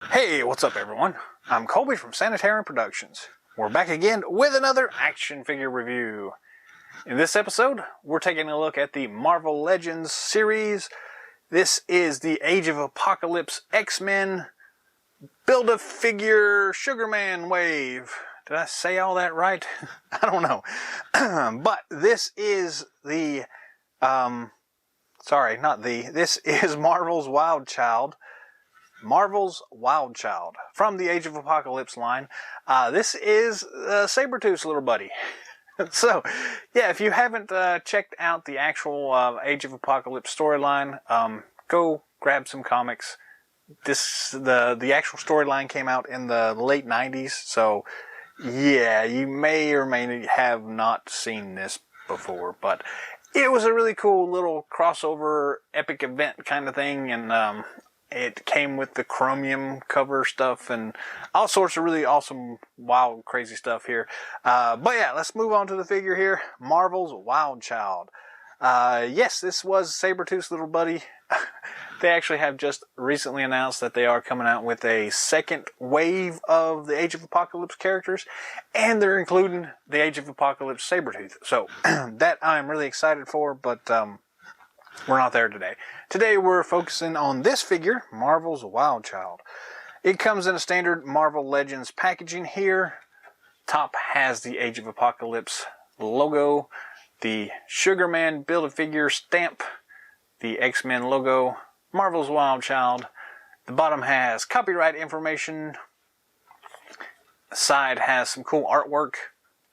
Hey, what's up everyone? I'm Colby from Sanitarian Productions. We're back again with another action figure review. In this episode, we're taking a look at the Marvel Legends series. This is the Age of Apocalypse X-Men Build-A-Figure Sugarman wave. Did I say all that right? I don't know. But this is the, this is Marvel's Wild Child. Marvel's Wild Child from the Age of Apocalypse line. This is Sabretooth's little buddy. So, yeah, if you haven't checked out the actual Age of Apocalypse storyline, go grab some comics. The actual storyline came out in the late 90s, so yeah, you may or may have not seen this before, but it was a really cool little crossover epic event kind of thing, and it came with the chromium cover stuff and all sorts of really awesome, wild, crazy stuff here. But yeah, let's move on to the figure here. Marvel's Wild Child. Yes, this was Sabretooth's little buddy. They actually have just recently announced that they are coming out with a second wave of the Age of Apocalypse characters, and they're including the Age of Apocalypse Sabretooth. So that I'm really excited for, but we're not there today. Today we're focusing on this figure, Marvel's Wild Child. It comes in a standard Marvel Legends packaging here. Top has the Age of Apocalypse logo, the Sugarman Build-A-Figure stamp, the X-Men logo, Marvel's Wild Child. The bottom has copyright information. The side has some cool artwork.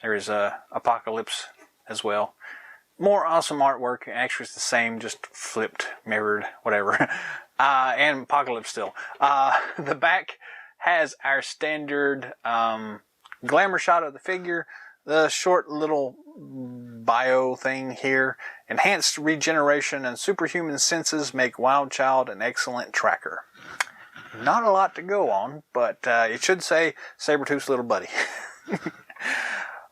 There is Apocalypse as well. More awesome artwork. Actually, it's the same, just flipped, mirrored, whatever. And Apocalypse still. The back has our standard glamour shot of the figure. The short little bio thing here. Enhanced regeneration and superhuman senses make Wild Child an excellent tracker. Not a lot to go on, but it should say Sabretooth's little buddy.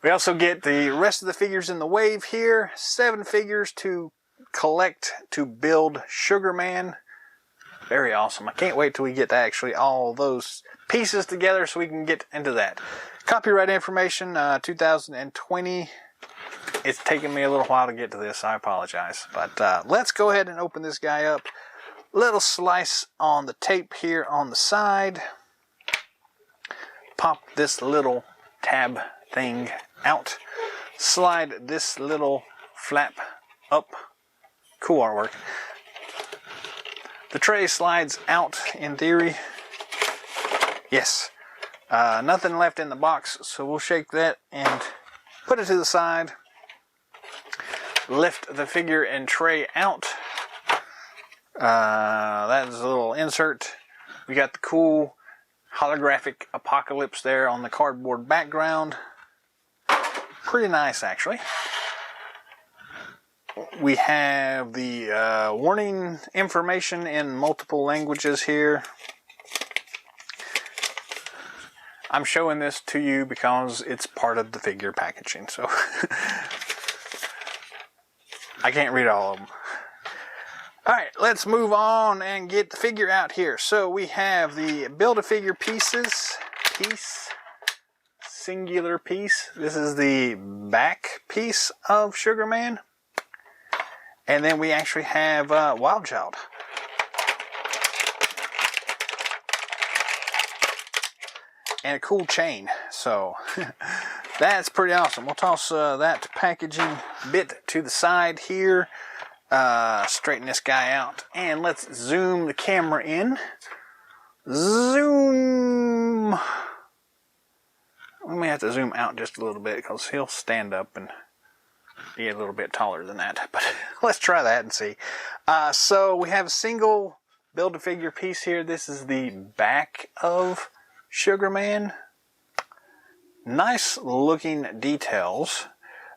We also get the rest of the figures in the wave here. 7 figures to collect to build Sugarman. Very awesome. I can't wait till we get to actually all those pieces together so we can get into that. Copyright information, 2020. It's taken me a little while to get to this. I apologize. But let's go ahead and open this guy up. Little slice on the tape here on the side. Pop this little tab thing out. Slide this little flap up. Cool artwork. The tray slides out in theory. Yes. Nothing left in the box, so we'll shake that and put it to the side. Lift the figure and tray out. That is a little insert. We got the cool holographic Apocalypse there on the cardboard background. Pretty nice, actually. We have the warning information in multiple languages here. I'm showing this to you because it's part of the figure packaging, so I can't read all of them. Alright, let's move on and get the figure out here. So we have the Build-A-Figure pieces. Singular piece. This is the back piece of Sugarman. And then we actually have Wild Child. And a cool chain. So that's pretty awesome. We'll toss that packaging bit to the side here. Straighten this guy out. And let's zoom the camera in. Zoom. We may have to zoom out just a little bit because he'll stand up and be a little bit taller than that. But let's try that and see. So we have a single Build-A-Figure piece here. This is the back of Sugarman. Nice looking details.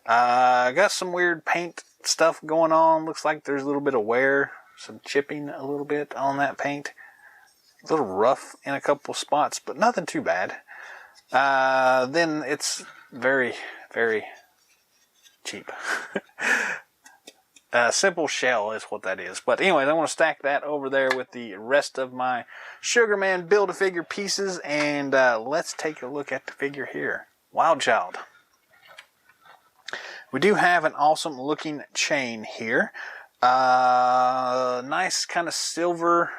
Got some weird paint stuff going on. Looks like there's a little bit of wear. Some chipping a little bit on that paint. A little rough in a couple spots, but nothing too bad. Then it's very, very cheap. Simple shell is what that is. But anyways, I want to stack that over there with the rest of my Sugarman Build-A-Figure pieces, and let's take a look at the figure here. Wild Child. We do have an awesome looking chain here. Nice kind of silver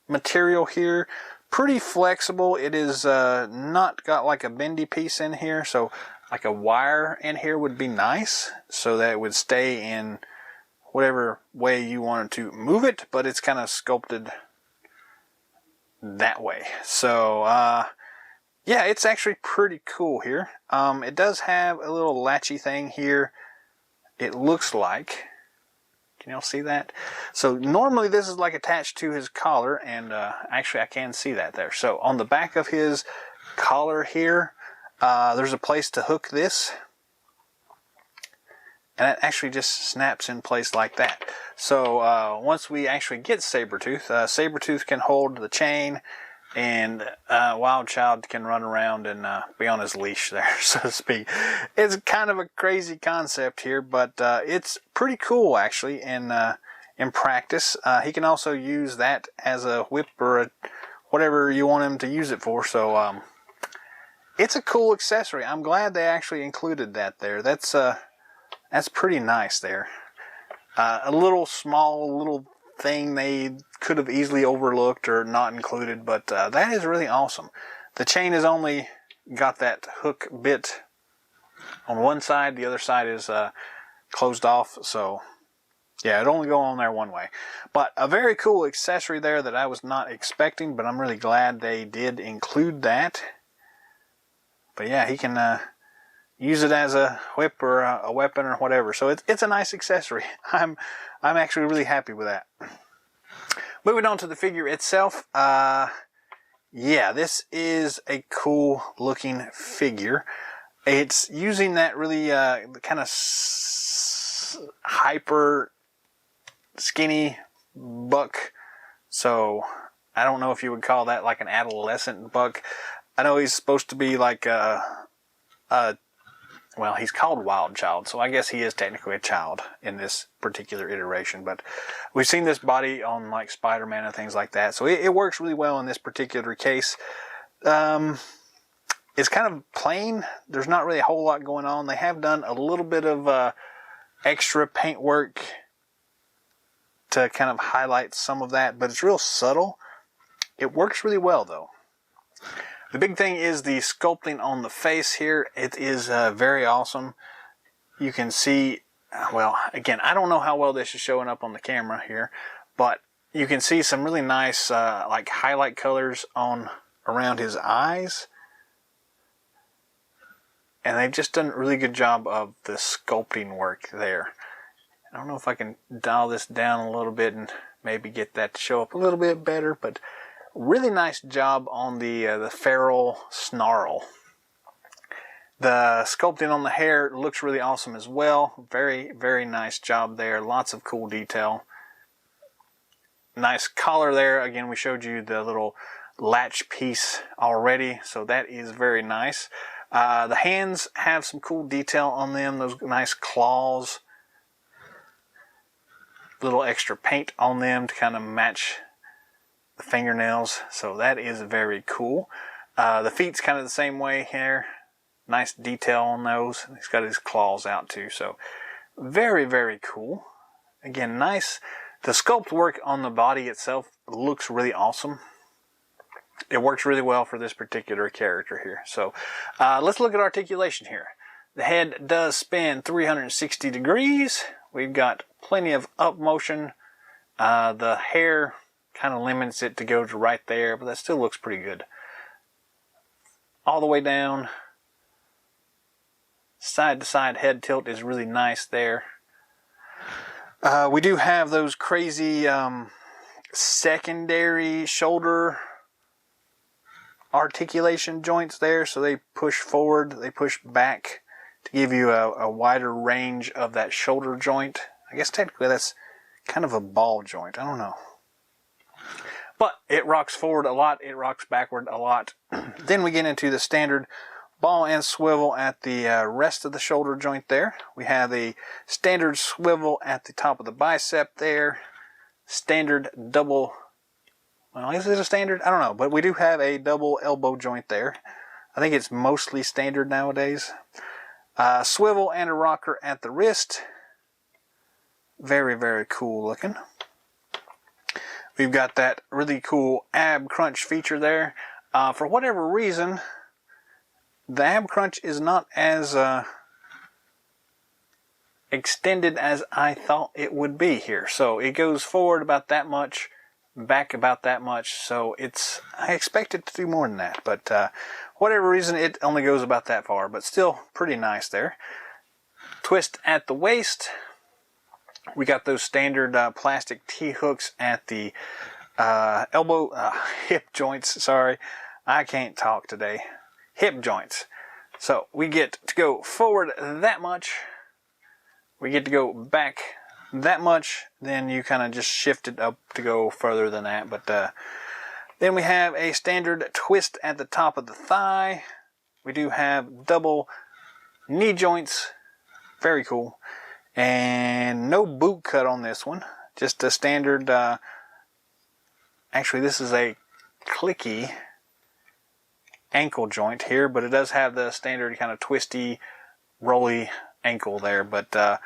material here. Pretty flexible. It is not got like a bendy piece in here, so like a wire in here would be nice, so that it would stay in whatever way you wanted to move it, but it's kind of sculpted that way. So yeah, it's actually pretty cool here. It does have a little latchy thing here, it looks like. Can y'all see that? So normally this is like attached to his collar, and actually I can see that there. So on the back of his collar here, there's a place to hook this, and it actually just snaps in place like that. So once we actually get Sabretooth, Sabretooth can hold the chain, and Wild Child can run around and be on his leash there, so to speak. It's kind of a crazy concept here, but it's pretty cool actually in practice. He can also use that as a whip or whatever you want him to use it for. So it's a cool accessory. I'm glad they actually included that there. That's pretty nice there. A little small little thing they could have easily overlooked or not included, but that is really awesome. The chain has only got that hook bit on one side, the other side is closed off, so yeah, it only go on there one way. But a very cool accessory there that I was not expecting, but I'm really glad they did include that. But yeah, he can use it as a whip or a weapon or whatever, so it's a nice accessory. I'm actually really happy with that. Moving on to the figure itself, yeah, this is a cool looking figure. It's using that really kind of hyper skinny buck, so I don't know if you would call that like an adolescent buck. I know he's supposed to be like well, he's called Wild Child, so I guess he is technically a child in this particular iteration. But we've seen this body on like Spider-Man and things like that, so it works really well in this particular case. It's kind of plain. There's not really a whole lot going on. They have done a little bit of extra paint work to kind of highlight some of that, but it's real subtle. It works really well though. The big thing is the sculpting on the face here. It is very awesome. You can see, well, again, I don't know how well this is showing up on the camera here, but you can see some really nice like highlight colors on around his eyes. And they've just done a really good job of the sculpting work there. I don't know if I can dial this down a little bit and maybe get that to show up a little bit better, but really nice job on the feral snarl. The sculpting on the hair looks really awesome as well. Very, very nice job there. Lots of cool detail. Nice collar there. Again, we showed you the little latch piece already, so that is very nice. The hands have some cool detail on them. Those nice claws. Little extra paint on them to kind of match the fingernails, so that is very cool. The feet's kind of the same way here. Nice detail on those. He's got his claws out too, so very, very cool. Again, nice. The sculpt work on the body itself looks really awesome. It works really well for this particular character here. So let's look at articulation here. The head does spin 360 degrees. We've got plenty of up motion. The hair kind of limits it to go to right there, but that still looks pretty good. All the way down. Side to side head tilt is really nice there. We do have those crazy secondary shoulder articulation joints there, so they push forward, they push back to give you a wider range of that shoulder joint. I guess technically that's kind of a ball joint, I don't know. But it rocks forward a lot, it rocks backward a lot. Then we get into the standard ball and swivel at the rest of the shoulder joint there. We have a standard swivel at the top of the bicep there. Standard double, well, is it a standard? I don't know, but we do have a double elbow joint there. I think it's mostly standard nowadays. Swivel and a rocker at the wrist. Very, very cool looking. We've got that really cool ab crunch feature there. For whatever reason, the ab crunch is not as extended as I thought it would be here. So it goes forward about that much, back about that much. So I expect it to do more than that. But whatever reason, it only goes about that far. But still pretty nice there. Twist at the waist. We got those standard plastic T-hooks at the hip joints. Sorry, I can't talk today. Hip joints. So we get to go forward that much. We get to go back that much. Then you kind of just shift it up to go further than that. But then we have a standard twist at the top of the thigh. We do have double knee joints. Very cool. And no boot cut on this one. Just a standard, actually this is a clicky ankle joint here, but it does have the standard kind of twisty, rolly ankle there. But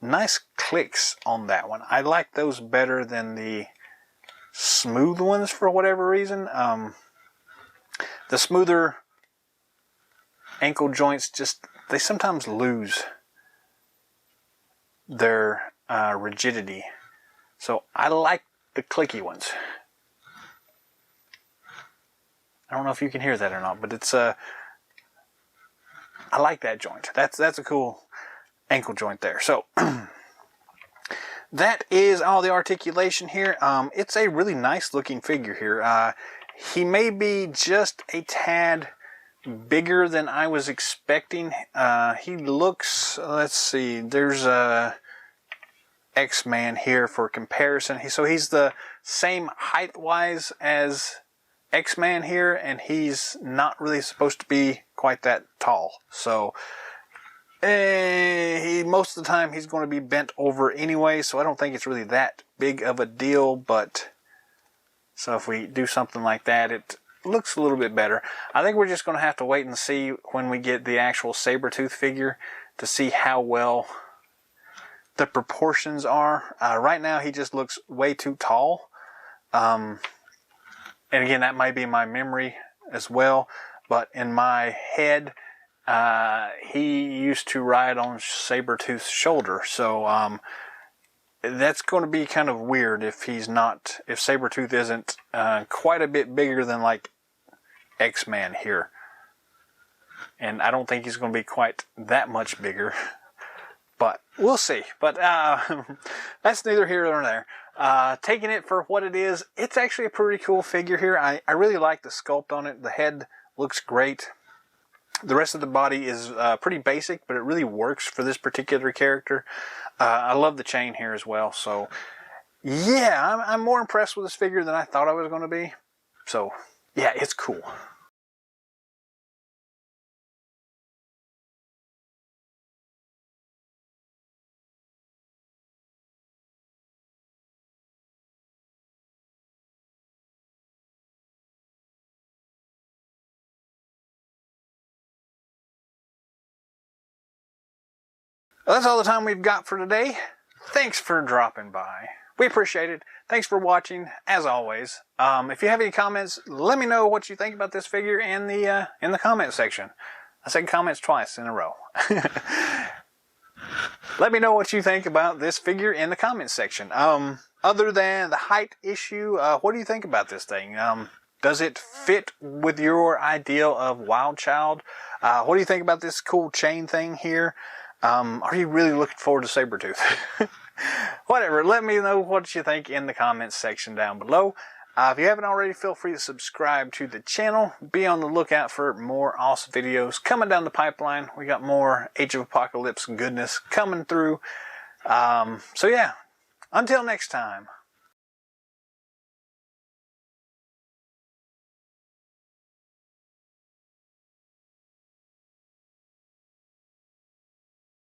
nice clicks on that one. I like those better than the smooth ones for whatever reason. The smoother ankle joints they sometimes lose their rigidity. So I like the clicky ones. I don't know if you can hear that or not, but it's I like that joint. That's a cool ankle joint there. So that is all the articulation here. It's a really nice looking figure here. He may be just a tad bigger than I was expecting. He looks, let's see, there's a X-Man here for comparison. So he's the same height-wise as X-Man here, and he's not really supposed to be quite that tall. So most of the time he's going to be bent over anyway, so I don't think it's really that big of a deal. But so if we do something like that, it looks a little bit better. I think we're just going to have to wait and see when we get the actual Sabretooth figure to see how well the proportions are. Right now he just looks way too tall. And again, that might be my memory as well. But in my head, he used to ride on Sabretooth's shoulder. So that's going to be kind of weird if Sabretooth isn't quite a bit bigger than like X-Man here. And I don't think he's going to be quite that much bigger. But we'll see. But that's neither here nor there. Taking it for what it is, it's actually a pretty cool figure here. I really like the sculpt on it. The head looks great. The rest of the body is pretty basic, but it really works for this particular character. I love the chain here as well. So, yeah, I'm more impressed with this figure than I thought I was going to be. So, yeah, it's cool. Well, that's all the time we've got for today. Thanks for dropping by. We appreciate it. Thanks for watching, as always. If you have any comments, let me know what you think about this figure in the comment section. I said comments twice in a row. Let me know what you think about this figure in the comments section. Other than the height issue, what do you think about this thing? Does it fit with your ideal of Wild Child? What do you think about this cool chain thing here? Are you really looking forward to Sabretooth? Whatever, let me know what you think in the comments section down below. If you haven't already, feel free to subscribe to the channel. Be on the lookout for more awesome videos coming down the pipeline. We got more Age of Apocalypse goodness coming through. So yeah, until next time.